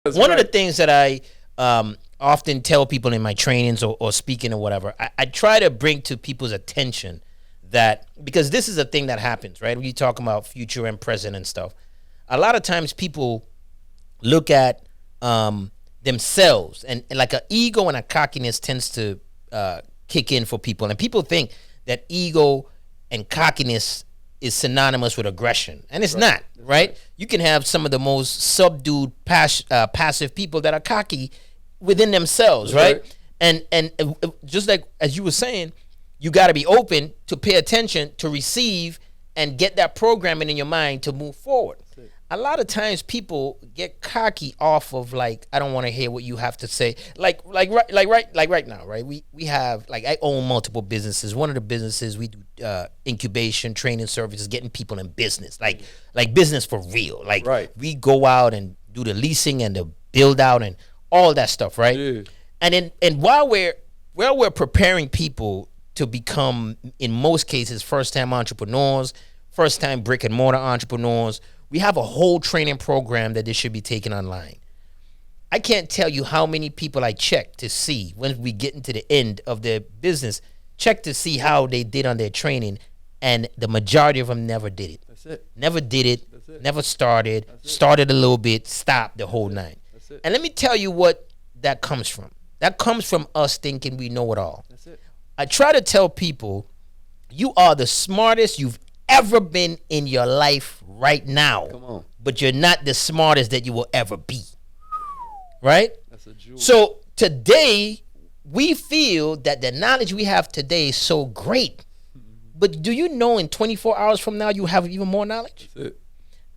One of the things that I often tell people in my trainings or speaking or whatever, I try to bring to people's attention that, because this is a thing that happens, right? When you talk about future and present and stuff, a lot of times people look at themselves and like an ego and a cockiness tends to kick in for people. And people think that ego and cockiness is synonymous with aggression, and it's not, right? You can have some of the most subdued, passive people that are cocky within themselves, right? And just like as you were saying, you got to be open to pay attention, to receive, and get that programming in your mind to move forward. A lot of times people get cocky off of like, I don't want to hear what you have to say. Like right now, right? We have, like, I own multiple businesses. One of the businesses we do incubation, training services, getting people in business, like business for real. Like we go out and do the leasing and the build out and all that stuff, right? Yeah. And while we're preparing people to become, in most cases, first-time entrepreneurs, first-time brick and mortar entrepreneurs, we have a whole training program that they should be taking online. I can't tell you how many people I check to see when we get into the end of their business, check to see how they did on their training, and the majority of them never did it. That's it. Never did it. That's it. Never started. Started a little bit, stopped the whole nine. That's it. And let me tell you what that comes from. That comes from us thinking we know it all. That's it. I try to tell people, you are the smartest you've ever been in your life right now. Come on. But you're not the smartest that you will ever be. Right? That's a jewel. So today, we feel that the knowledge we have today is so great. But do you know in 24 hours from now, you have even more knowledge? That's it.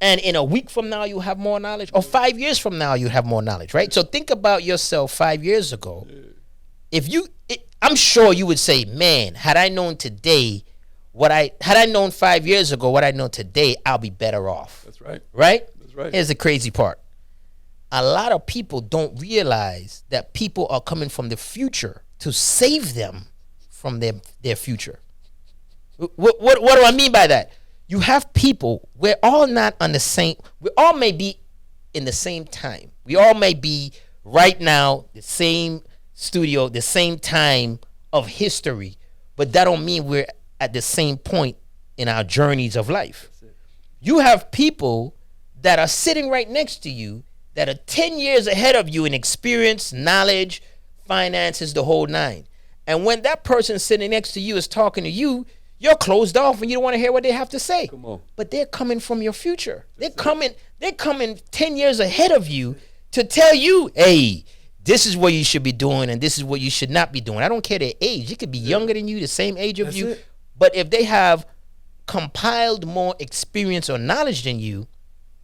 And in a week from now, you have more knowledge? Or 5 years from now, you have more knowledge, right? So think about yourself 5 years ago. If I'm sure you would say, man, had I known today had I known 5 years ago what I know today, I'll be better off. That's right. Right? That's right. Here's the crazy part. A lot of people don't realize that people are coming from the future to save them from their future. What do I mean by that? You have people, we're all not on the same, we all may be in the same time. We all may be right now, the same studio, the same time of history, but that don't mean we're at the same point in our journeys of life. You have people that are sitting right next to you that are 10 years ahead of you in experience, knowledge, finances, the whole nine. And when that person sitting next to you is talking to you, you're closed off and you don't want to hear what they have to say. Come on. But they're coming from your future. They're coming 10 years ahead of you to tell you, hey, this is what you should be doing and this is what you should not be doing. I don't care their age. It could be younger than you, the same age of you. But if they have compiled more experience or knowledge than you,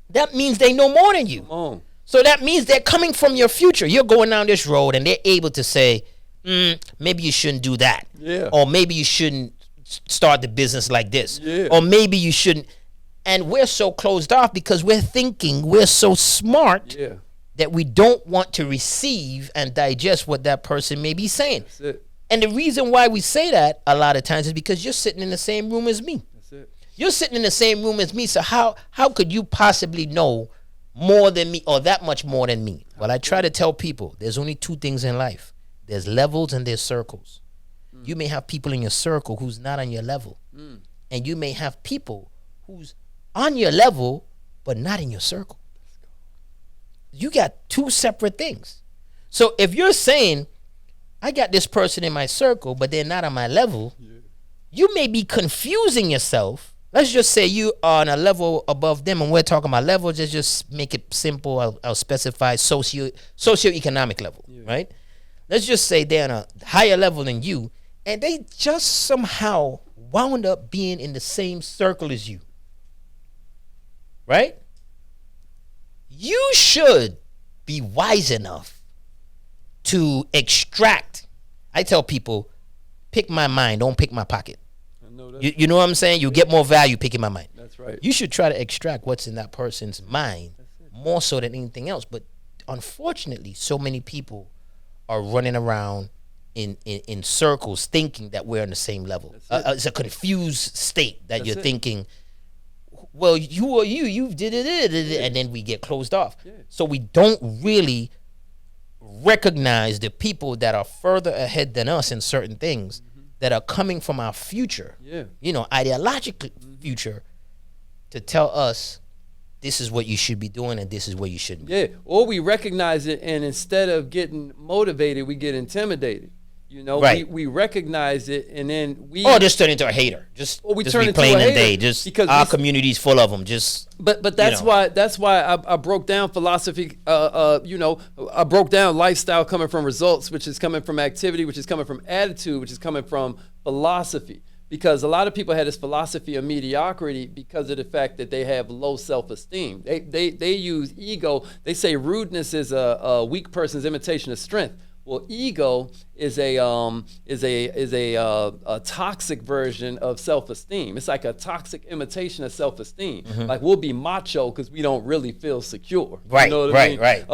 that means they know more than you. So that means they're coming from your future. You're going down this road and they're able to say, maybe you shouldn't do that. Yeah. Or maybe you shouldn't start the business like this. Yeah. Or maybe you shouldn't. And we're so closed off because we're thinking we're so smart that we don't want to receive and digest what that person may be saying. That's it. And the reason why we say that a lot of times is because you're sitting in the same room as me. That's it. You're sitting in the same room as me, so how could you possibly know more than me or that much more than me? Well, I try to tell people there's only two things in life. There's levels and there's circles. You may have people in your circle who's not on your level. And you may have people who's on your level but not in your circle. You got two separate things. So if you're saying, I got this person in my circle, but they're not on my level, you may be confusing yourself. Let's just say you are on a level above them, and we're talking about levels. Let's just make it simple. I'll specify socioeconomic level, right? Let's just say they're on a higher level than you, and they just somehow wound up being in the same circle as you, right? You should be wise enough to extract. I tell people, pick my mind, don't pick my pocket. I know that. You know what I'm saying? You get more value picking my mind. That's right. You should try to extract what's in that person's mind more so than anything else. But unfortunately, so many people are running around in circles thinking that we're on the same level. It's a confused state that you're thinking, well, you did it, and then we get closed off. So we don't really recognize the people that are further ahead than us in certain things that are coming from our future, ideological future, to tell us this is what you should be doing and this is what you shouldn't be. Yeah, or we recognize it, and instead of getting motivated, we get intimidated. Right. We recognize it, and then we just turn into a hater. Just turn be into plain a and hater day. Just because our community's full of them. But that's why I broke down philosophy. I broke down lifestyle coming from results, which is coming from activity, which is coming from attitude, which is coming from philosophy. Because a lot of people had this philosophy of mediocrity because of the fact that they have low self-esteem. They use ego. They say rudeness is a weak person's imitation of strength. Well, ego is a toxic version of self-esteem. It's like a toxic imitation of self-esteem. Like we'll be macho because we don't really feel secure. Right, you know what right, I mean? right.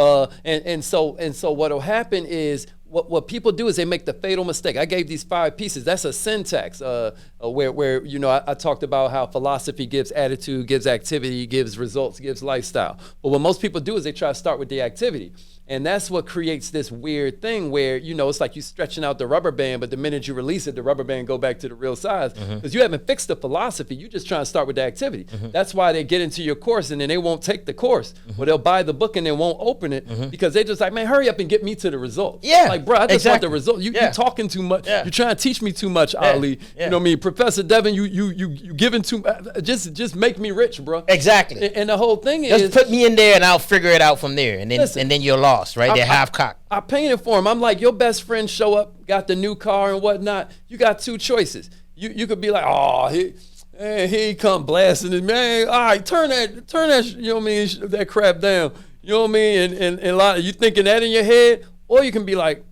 And so what'll happen is what people do is they make the fatal mistake. I gave these 5 pieces. That's a syntax where I talked about how philosophy gives attitude, gives activity, gives results, gives lifestyle. But what most people do is they try to start with the activity. And that's what creates this weird thing where, it's like you stretching out the rubber band, but the minute you release it, the rubber band go back to the real size. Because you haven't fixed the philosophy. You're just trying to start with the activity. That's why they get into your course and then they won't take the course. Or they'll buy the book and they won't open it because they just like, man, hurry up and get me to the result. Yeah. Like, bro, I just want the result. You're talking too much. Yeah. You're trying to teach me too much, Ali. Yeah. You know what I mean? Professor Devin, you giving too much. Just make me rich, bro. Exactly. And the whole thing is. Just put me in there and I'll figure it out from there. And then you're lost, right? They're half cocked. I painted for him. I'm like, your best friend show up, got the new car and whatnot. You got 2 choices. You could be like, oh, he come blasting it, man. All right, turn that, you know what I mean, that crap down. You know what I mean? And a lot of you thinking that in your head, or you can be like,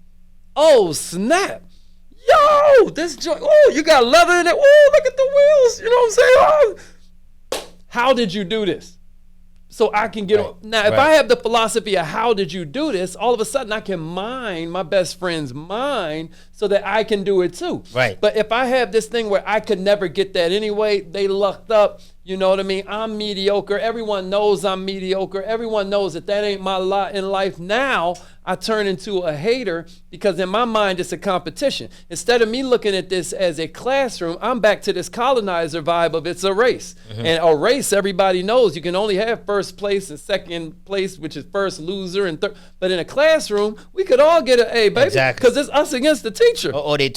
oh snap, yo, this joint. Oh, you got leather in it. Oh, look at the wheels. You know what I'm saying? Oh, how did you do this? So I can get on. Now, if I have the philosophy of how did you do this, all of a sudden I can mine my best friend's mind so that I can do it too. Right. But if I have this thing where I could never get that anyway, they lucked up. You know what I mean? I'm mediocre. Everyone knows I'm mediocre. Everyone knows that ain't my lot in life. Now I turn into a hater because in my mind it's a competition. Instead of me looking at this as a classroom, I'm back to this colonizer vibe of it's a race. And a race, everybody knows you can only have first place and second place, which is first loser and third. But in a classroom, we could all get an A, baby. Exactly. Because it's us against the teacher. Or they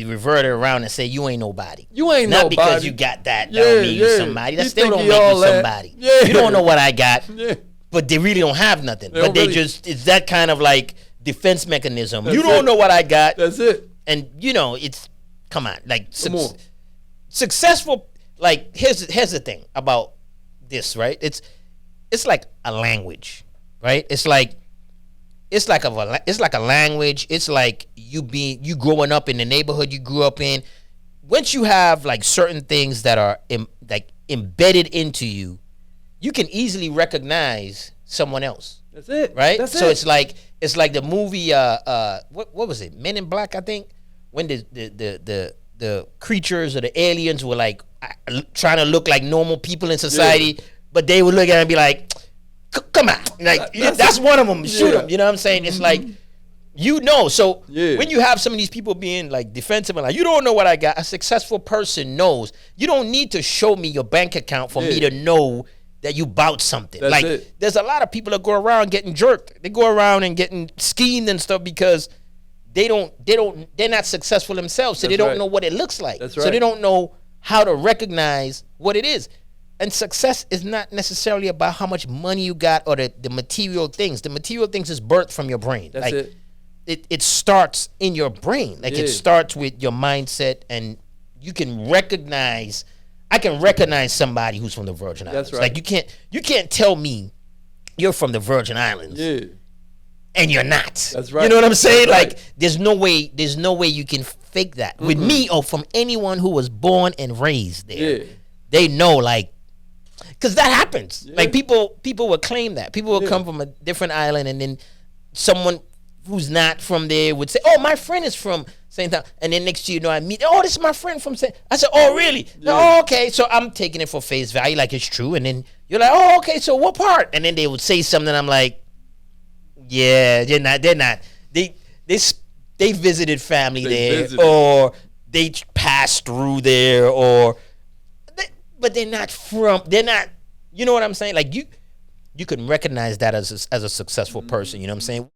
revert it around and say, you ain't nobody. You ain't Not nobody. Not because you got that. That don't mean you somebody. That still don't make you somebody. Yeah. You don't know what I got. Yeah. But they really don't have nothing. But it's that kind of like defense mechanism. You don't know what I got. That's it. And it's, come on, like successful, like here's the thing about this, right? It's like a language, right? It's like a language. It's like you growing up in the neighborhood you grew up in. Once you have like certain things that are embedded into you, you can easily recognize someone else. That's it. Right? That's so it. it's like the movie what was it? Men in Black, I think, when the creatures or the aliens were like trying to look like normal people in society, but they would look at it and be like, come on. Like that's one of them. Shoot them. You know what I'm saying? It's like so when you have some of these people being like defensive and like, you don't know what I got, a successful person knows. You don't need to show me your bank account for me to know that you bought something. That's like it. There's a lot of people that go around getting jerked. They go around and getting schemed and stuff because they're not successful themselves, so they don't know what it looks like. That's right. So they don't know how to recognize what it is. And success is not necessarily about how much money you got or the material things. The material things is birthed from your brain. That's like, it. It starts in your brain. Like it starts with your mindset, and you can recognize. I can recognize somebody who's from the Virgin Islands. That's right. Like you can't tell me you're from the Virgin Islands. Yeah. And you're not. That's right. You know what I'm saying? That's like there's no way you can fake that. With me or from anyone who was born and raised there. Yeah. They know, like, because that happens. Like people will claim that. People will come from a different island and then someone who's not from there would say, "Oh, my friend is from St. Thomas," and then next year, I meet, "Oh, this is my friend from St." I said, "Oh, really? Oh, okay." So I'm taking it for face value, like it's true, and then you're like, "Oh, okay. So what part?" And then they would say something. I'm like, "Yeah, they're not. They're not. They visited family there, or they passed through there, but they're not from. They're not. You know what I'm saying? Like you can recognize that as a successful person. You know what I'm saying?"